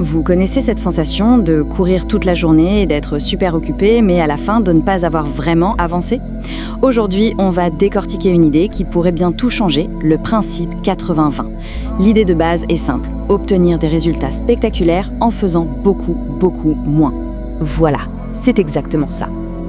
Vous connaissez cette sensation de courir toute la journée et d'être super occupé, mais à la fin de ne pas avoir vraiment avancé? Aujourd'hui, on va décortiquer une idée qui pourrait bien tout changer, le principe 80-20. L'idée de base est simple, obtenir des résultats spectaculaires en faisant beaucoup moins. Voilà, c'est exactement ça.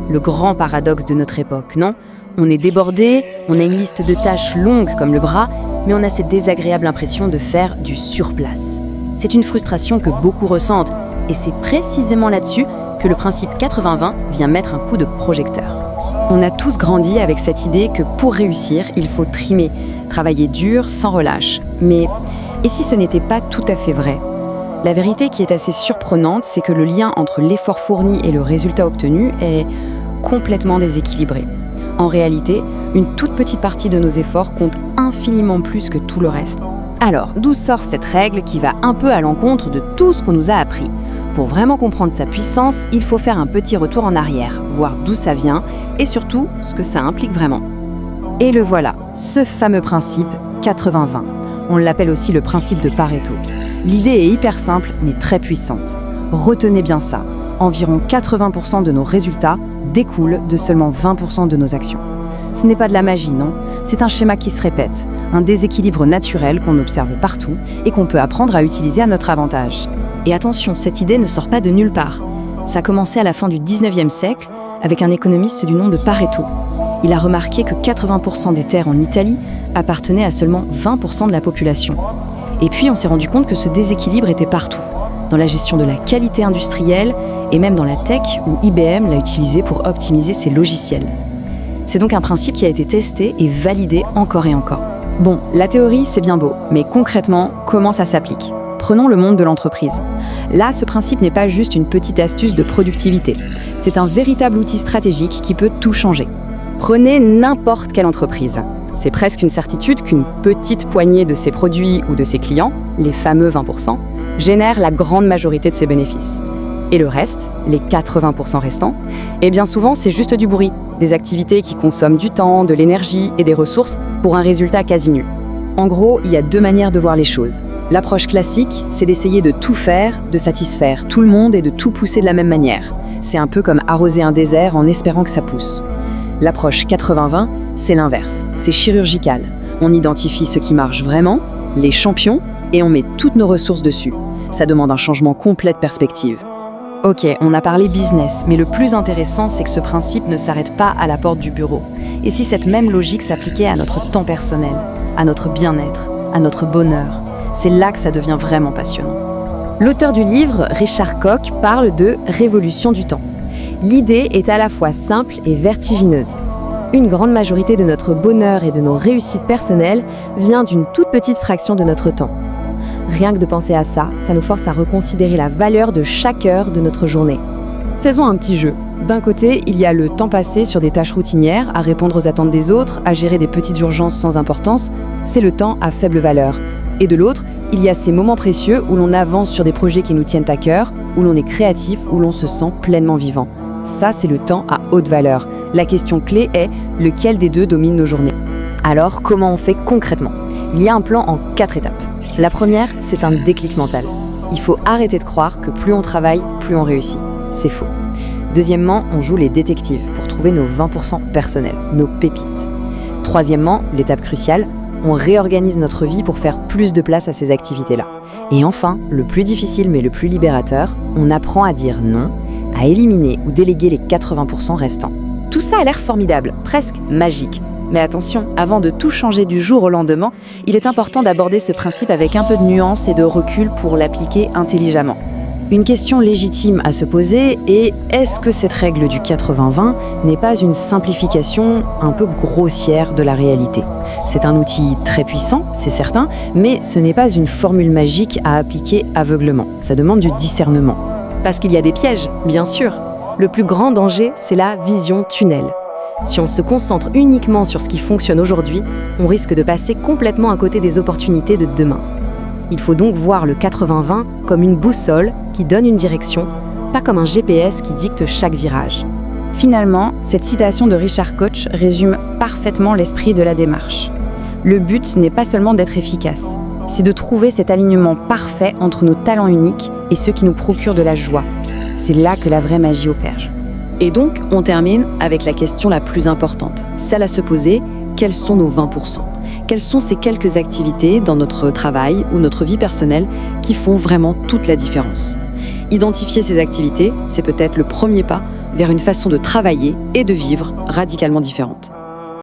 Le grand paradoxe de notre époque, non? On est débordé, on a une liste de tâches longue comme le bras, mais on a cette désagréable impression de faire du surplace. C'est une frustration que beaucoup ressentent, et c'est précisément là-dessus que le principe 80-20 vient mettre un coup de projecteur. On a tous grandi avec cette idée que pour réussir, il faut trimer, travailler dur, sans relâche. Mais et si ce n'était pas tout à fait vrai? La vérité qui est assez surprenante, c'est que le lien entre l'effort fourni et le résultat obtenu est complètement déséquilibré. En réalité, une toute petite partie de nos efforts compte infiniment plus que tout le reste. Alors, d'où sort cette règle qui va un peu à l'encontre de tout ce qu'on nous a appris? Pour vraiment comprendre sa puissance, il faut faire un petit retour en arrière, voir d'où ça vient et surtout ce que ça implique vraiment. Et le voilà, ce fameux principe 80-20. On l'appelle aussi le principe de Pareto. L'idée est hyper simple mais très puissante. Retenez bien ça, environ 80% de nos résultats découlent de seulement 20% de nos actions. Ce n'est pas de la magie, non? C'est un schéma qui se répète, un déséquilibre naturel qu'on observe partout et qu'on peut apprendre à utiliser à notre avantage. Et attention, cette idée ne sort pas de nulle part. Ça a commencé à la fin du 19e siècle avec un économiste du nom de Pareto. Il a remarqué que 80% des terres en Italie appartenaient à seulement 20% de la population. Et puis on s'est rendu compte que ce déséquilibre était partout, dans la gestion de la qualité industrielle et même dans la tech où IBM l'a utilisé pour optimiser ses logiciels. C'est donc un principe qui a été testé et validé encore et encore. Bon, la théorie, c'est bien beau, mais concrètement, comment ça s'applique? Prenons le monde de l'entreprise. Là, ce principe n'est pas juste une petite astuce de productivité. C'est un véritable outil stratégique qui peut tout changer. Prenez n'importe quelle entreprise. C'est presque une certitude qu'une petite poignée de ses produits ou de ses clients, les fameux 20%, génère la grande majorité de ses bénéfices. Et le reste, les 80% restants, et bien souvent, c'est juste du bruit, des activités qui consomment du temps, de l'énergie et des ressources pour un résultat quasi nul. En gros, il y a deux manières de voir les choses. L'approche classique, c'est d'essayer de tout faire, de satisfaire tout le monde et de tout pousser de la même manière. C'est un peu comme arroser un désert en espérant que ça pousse. L'approche 80-20, c'est l'inverse, c'est chirurgical. On identifie ce qui marche vraiment, les champions, et on met toutes nos ressources dessus. Ça demande un changement complet de perspective. Ok, on a parlé business, mais le plus intéressant, c'est que ce principe ne s'arrête pas à la porte du bureau. Et si cette même logique s'appliquait à notre temps personnel, à notre bien-être, à notre bonheur, c'est là que ça devient vraiment passionnant. L'auteur du livre, Richard Koch, parle de révolution du temps. L'idée est à la fois simple et vertigineuse. Une grande majorité de notre bonheur et de nos réussites personnelles vient d'une toute petite fraction de notre temps. Rien que de penser à ça, ça nous force à reconsidérer la valeur de chaque heure de notre journée. Faisons un petit jeu. D'un côté, il y a le temps passé sur des tâches routinières, à répondre aux attentes des autres, à gérer des petites urgences sans importance. C'est le temps à faible valeur. Et de l'autre, il y a ces moments précieux où l'on avance sur des projets qui nous tiennent à cœur, où l'on est créatif, où l'on se sent pleinement vivant. Ça, c'est le temps à haute valeur. La question clé est lequel des deux domine nos journées. Alors, comment on fait concrètement? Il y a un plan en 4 étapes. La première, c'est un déclic mental. Il faut arrêter de croire que plus on travaille, plus on réussit. C'est faux. Deuxièmement, on joue les détectives pour trouver nos 20% personnels, nos pépites. Troisièmement, l'étape cruciale, on réorganise notre vie pour faire plus de place à ces activités-là. Et enfin, le plus difficile mais le plus libérateur, on apprend à dire non, à éliminer ou déléguer les 80% restants. Tout ça a l'air formidable, presque magique. Mais attention, avant de tout changer du jour au lendemain, il est important d'aborder ce principe avec un peu de nuance et de recul pour l'appliquer intelligemment. Une question légitime à se poser est est-ce que cette règle du 80-20 n'est pas une simplification un peu grossière de la réalité? C'est un outil très puissant, c'est certain, mais ce n'est pas une formule magique à appliquer aveuglement. Ça demande du discernement. Parce qu'il y a des pièges, bien sûr. Le plus grand danger, c'est la vision tunnel. Si on se concentre uniquement sur ce qui fonctionne aujourd'hui, on risque de passer complètement à côté des opportunités de demain. Il faut donc voir le 80-20 comme une boussole qui donne une direction, pas comme un GPS qui dicte chaque virage. Finalement, cette citation de Richard Koch résume parfaitement l'esprit de la démarche. Le but n'est pas seulement d'être efficace, c'est de trouver cet alignement parfait entre nos talents uniques et ceux qui nous procurent de la joie. C'est là que la vraie magie opère. Et donc, on termine avec la question la plus importante, celle à se poser, quels sont nos 20%? Quelles sont ces quelques activités dans notre travail ou notre vie personnelle qui font vraiment toute la différence? Identifier ces activités, c'est peut-être le premier pas vers une façon de travailler et de vivre radicalement différente.